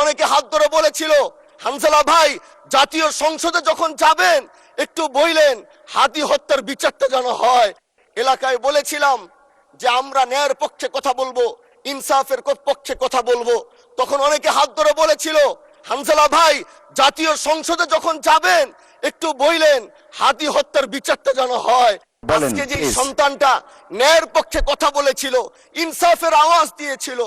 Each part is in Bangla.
অনেকে হাত ধরে বলেছিল, হানজালা ভাই জাতীয় সংসদে যখন যাবেন একটু বইলেন হাদি হত্যার বিচারটা যেন হয়। এলাকায় বলেছিলাম যে আমরা ন্যায়ের পক্ষে কথা বলবো, ইনসাফের পক্ষে কথা বলবো। তখন অনেকে হাত ধরে বলেছিল, হানজালা ভাই জাতীয় সংসদে যখন যাবেন একটু বইলেন হাদি হত্যার বিচারটা যেন হয়। আজকে যে সন্তানটা ন্যায়ের পক্ষে কথা বলেছিল, ইনসাফের আওয়াজ দিয়েছিল,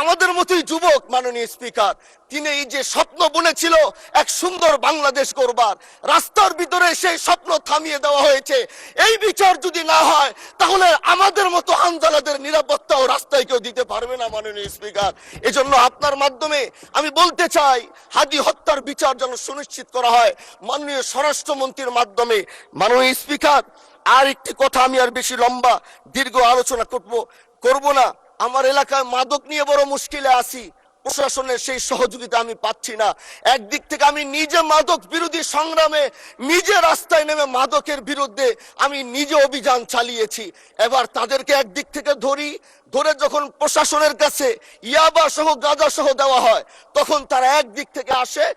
আমাদের মতোই যুবক মাননীয় স্পিকার, তিনি এই যে স্বপ্ন বুনেছিল এক সুন্দর বাংলাদেশ গড়বার, রাস্তার ভিতরে সেই স্বপ্ন থামিয়ে দেওয়া হয়েছে। এই বিচার যদি না হয় তাহলে আমাদের মতো হানজালাদের নিরাপত্তাও রাস্তায় কেউ দিতে পারবে না মাননীয় স্পিকার। এজন্য আপনার মাধ্যমে আমি বলতে চাই, হাদি হত্যার বিচার যেন সুনিশ্চিত করা হয় মাননীয় স্বরাষ্ট্রমন্ত্রীর মাধ্যমে। মাননীয় স্পিকার, আর একটি কথা, আমি আর বেশি লম্বা দীর্ঘ আলোচনা করব না। আমার এলাকায় মাদক নিয়ে বড় মুশকিলে আছি, প্রশাসনের সেই সহযোগিতা আমি পাচ্ছি না। একদিক থেকে আমি নিজে মাদক বিরোধী সংগ্রামে নিজে রাস্তায় নেমে মাদকের বিরুদ্ধে আমি নিজে অভিযান চালিয়েছি। এবার তাদেরকে একদিক থেকে ধরে যখন প্রশাসনের কাছে ইয়াবা সহ গাঁজা সহ দেওয়া হয়, তখন তারা একদিক থেকে আসে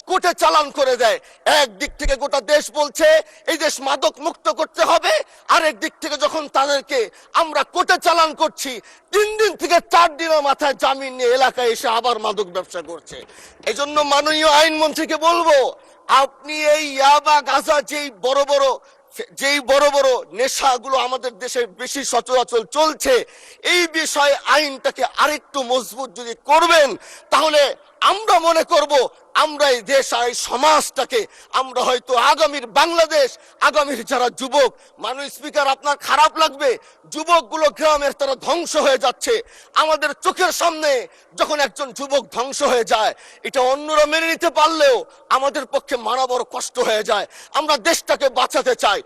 কোর্টে চালান করে দেয়। একদিক থেকে গোটা দেশ বলছে এই দেশ মাদক মুক্ত করতে হবে, আরেক দিক থেকে যখন তাদেরকে আমরা কোর্টে চালান করছি, 3 দিন থেকে 4 দিনের মাথায় জামিন নিয়ে এলাকায় এসে আবার মাদক ব্যবসা করছে। এই জন্য মাননীয় আইনমন্ত্রীকে বলবো, আপনি এই ইয়াবা গাঁজা যেই বড় বড় নেশাগুলো আমাদের দেশে বেশি সচরাচর চলছে, এই বিষয়ে আইনটাকে আরেকটু মজবুত যদি করবেন, তাহলে আমরা মনে করব আমরা এই দেশ আর এই সমাজটাকে আমরা হয়তো আগামীর বাংলাদেশ, আগামীর যারা যুবক, মাননীয় স্পিকার আপনার খারাপ লাগবে, যুবকগুলো গ্রামের তারা ধ্বংস হয়ে যাচ্ছে। আমাদের চোখের সামনে যখন একজন যুবক ধ্বংস হয়ে যায়, এটা অন্যরা মেনে নিতে পারলেও আমাদের পক্ষে মানা বড় কষ্ট হয়ে যায়। আমরা দেশটাকে বাঁচাতে চাই,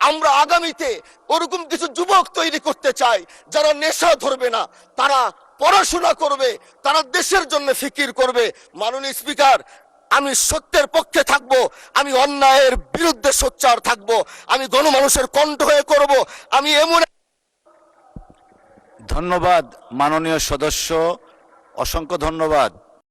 আমরা আগামীতে ওরকম কিছু যুবক তৈরি করতে চাই যারা নেশা ধরবে না, তারা পড়াশোনা করবে, তারা দেশের জন্য ফিকির করবে। মাননীয় স্পিকার, আমি সত্যের পক্ষে থাকব, আমি অন্যায়ের বিরুদ্ধে সোচ্চার থাকব, আমি গণমানুষের কণ্ঠ হয়ে করব। আমি এমন ধন্যবাদ মাননীয় সদস্য, অসংখ্য ধন্যবাদ।